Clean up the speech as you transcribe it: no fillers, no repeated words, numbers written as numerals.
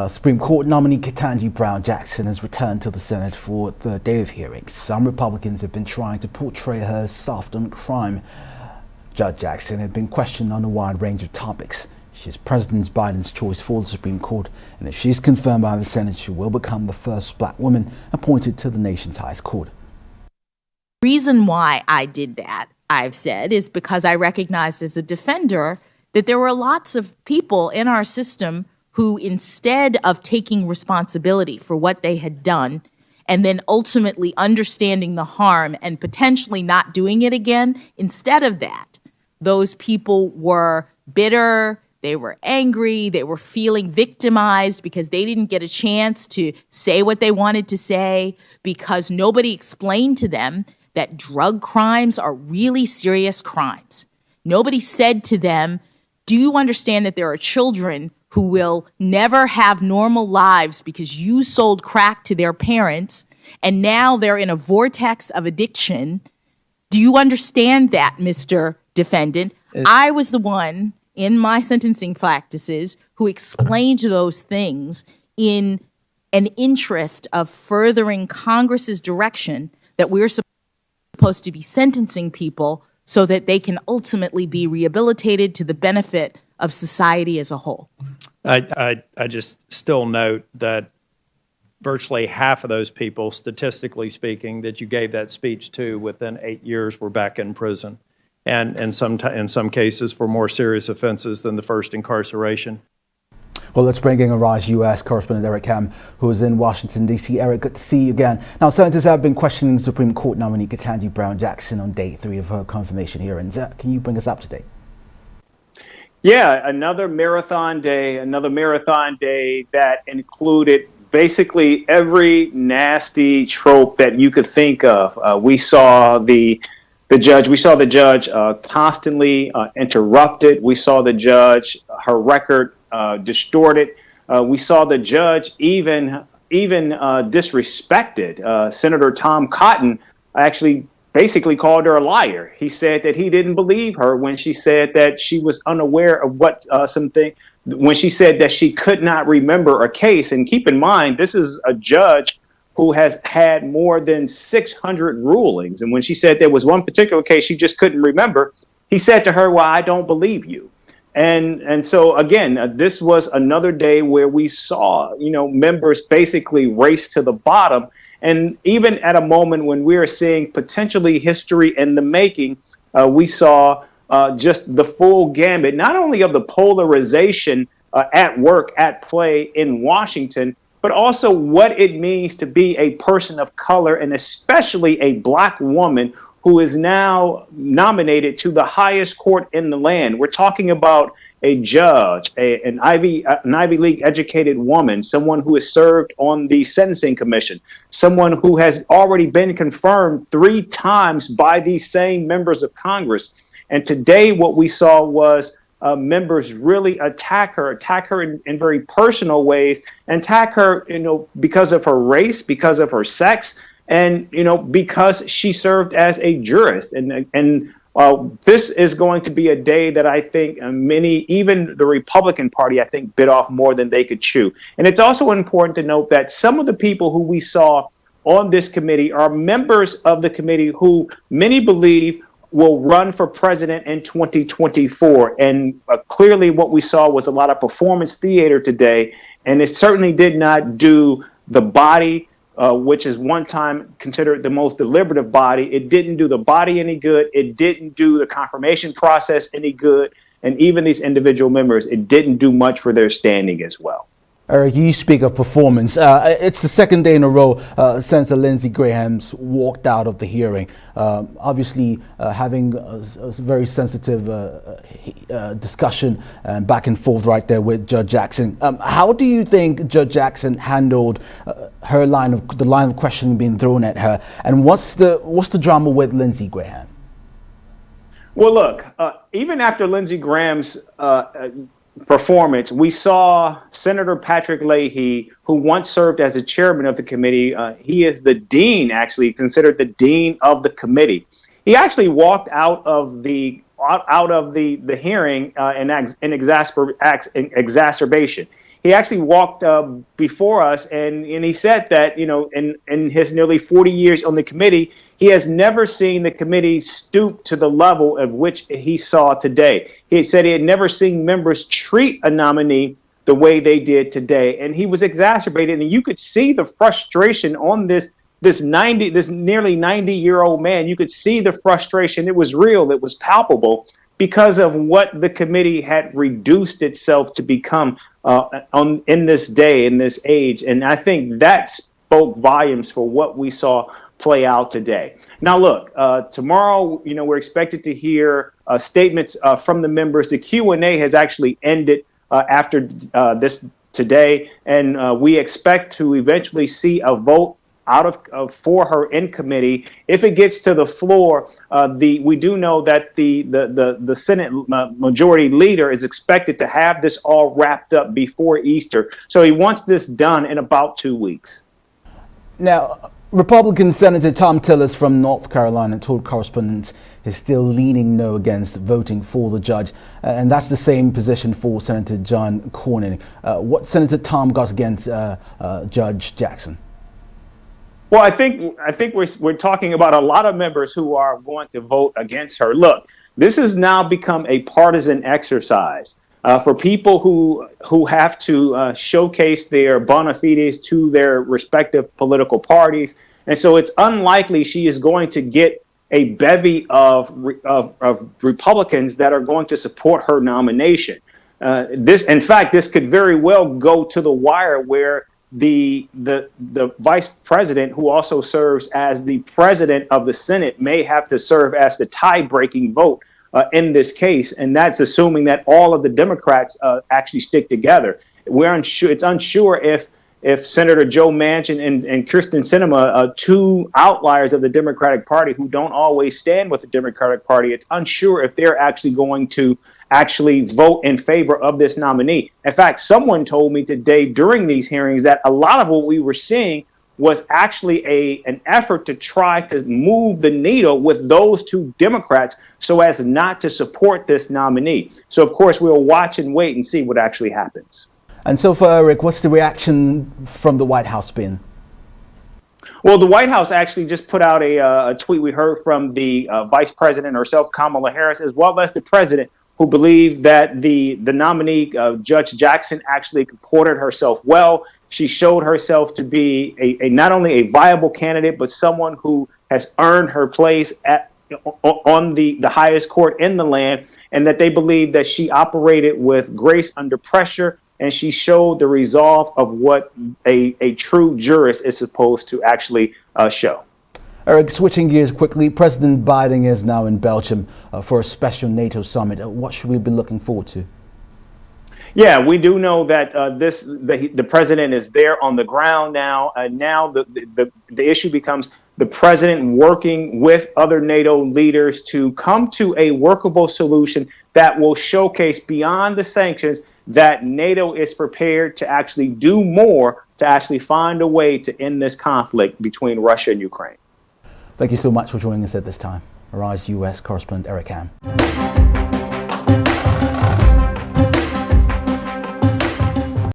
Supreme Court nominee Kentanji Brown Jackson has returned to the Senate for the day of hearings. Some Republicans have been trying to portray her as soft on crime. Judge Jackson had been questioned on a wide range of topics. She's President Biden's choice for the Supreme Court, and if she's confirmed by the Senate, she will become the first black woman appointed to the nation's highest court. The reason why I did that, I've said, is because I recognized as a defender that there were lots of people in our system who, instead of taking responsibility for what they had done and then ultimately understanding the harm and potentially not doing it again, instead of that, those people were bitter, they were angry, they were feeling victimized because they didn't get a chance to say what they wanted to say, because nobody explained to them that drug crimes are really serious crimes. Nobody said to them, do you understand that there are children who will never have normal lives because you sold crack to their parents and now they're in a vortex of addiction? Do you understand that, Mr. Defendant? I was the one in my sentencing practices who explained those things in an interest of furthering Congress's direction that we're supposed to be sentencing people so that they can ultimately be rehabilitated to the benefit of society as a whole. I just still note that virtually half of those people, statistically speaking, that you gave that speech to within 8 years were back in prison, and in some cases for more serious offenses than the first incarceration. Well, let's bring in Arise U.S. Correspondent Eric Ham, who is in Washington, D.C. Eric, good to see you again. Now, senators have been questioning Supreme Court nominee Kentanji Brown Jackson on day 3 of her confirmation hearings. Can you bring us up to date? Yeah, another marathon day that included basically every nasty trope that you could think of. We saw the judge constantly interrupted. We saw the judge, her record distorted. We saw the judge even disrespected. Senator Tom Cotton actually basically called her a liar. He said that he didn't believe her when she said that she was unaware of when she said that she could not remember a case. And keep in mind, this is a judge who has had more than 600 rulings. And when she said there was one particular case she just couldn't remember, he said to her, well, I don't believe you. And so, again, this was another day where we saw, members basically race to the bottom. And even at a moment when we are seeing potentially history in the making, we saw just the full gambit, not only of the polarization at work, at play in Washington, but also what it means to be a person of color, and especially a black woman who is now nominated to the highest court in the land. We're talking about a judge, an Ivy League educated woman, someone who has served on the Sentencing Commission, someone who has already been confirmed 3 times by these same members of Congress. And today what we saw was members really attack her in very personal ways, and attack her, because of her race, because of her sex, and because she served as a jurist. And this is going to be a day that I think many, even the Republican Party, I think, bit off more than they could chew. And it's also important to note that some of the people who we saw on this committee are members of the committee who many believe will run for president in 2024. And clearly what we saw was a lot of performance theater today. And it certainly did not do the body, which is one time considered the most deliberative body. It didn't do the body any good. It didn't do the confirmation process any good. And even these individual members, it didn't do much for their standing as well. Eric, you speak of performance. It's the second day in a row Senator Lindsey Graham's walked out of the hearing, obviously having a very sensitive discussion back and forth right there with Judge Jackson. How do you think Judge Jackson handled the line of questioning being thrown at her, and what's the drama with Lindsey Graham? Well, look, even after Lindsey Graham's performance, we saw Senator Patrick Leahy, who once served as a chairman of the committee. He is the dean, actually considered the dean of the committee. He actually walked out of the hearing in exacerbation. he actually walked before us, and he said that, in his nearly 40 years on the committee, he has never seen the committee stoop to the level at which he saw today. He said he had never seen members treat a nominee the way they did today, and he was exacerbated, and you could see the frustration on this nearly 90-year-old man. You could see the frustration. It was real. It was palpable because of what the committee had reduced itself to become in this day, in this age. And I think that spoke volumes for what we saw play out today. Now, look, tomorrow, we're expected to hear statements from the members. The Q&A has actually ended after this today, and we expect to eventually see a vote for her in committee. If it gets to the floor, we do know that the Senate majority leader is expected to have this all wrapped up before Easter. So he wants this done in about 2 weeks. Now, Republican Senator Tom Tillis from North Carolina told correspondents he's still leaning no against voting for the judge, and that's the same position for Senator John Cornyn. What Senator Tom got against Judge Jackson? Well, I think we're talking about a lot of members who are going to vote against her. Look, this has now become a partisan exercise for people who have to showcase their bona fides to their respective political parties, and so it's unlikely she is going to get a bevy of Republicans that are going to support her nomination. In fact, this could very well go to the wire, where the vice president, who also serves as the president of the Senate, may have to serve as the tie-breaking vote in this case, and that's assuming that all of the Democrats actually stick together. We're unsure. It's unsure if Senator Joe Manchin and Kyrsten Sinema, two outliers of the Democratic Party who don't always stand with the Democratic Party, it's unsure if they're actually going to vote in favor of this nominee. In fact, someone told me today during these hearings that a lot of what we were seeing was actually an effort to try to move the needle with those two Democrats so as not to support this nominee. So, of course, we'll watch and wait and see what actually happens. And so for Eric, what's the reaction from the White House been? Well, the White House actually just put out a tweet. We heard from the vice president herself, Kamala Harris, as well as the president, who believed that the nominee, Judge Jackson, actually comported herself well. She showed herself to be not only a viable candidate, but someone who has earned her place on the highest court in the land, and that they believe that she operated with grace under pressure, and she showed the resolve of what a true jurist is supposed to actually show. Eric, switching gears quickly, President Biden is now in Belgium for a special NATO summit. What should we be looking forward to? Yeah, we do know that the president is there on the ground now. Now the issue becomes the president working with other NATO leaders to come to a workable solution that will showcase beyond the sanctions that NATO is prepared to actually do more to actually find a way to end this conflict between Russia and Ukraine. Thank you so much for joining us at this time. Arise US correspondent Eric Ham.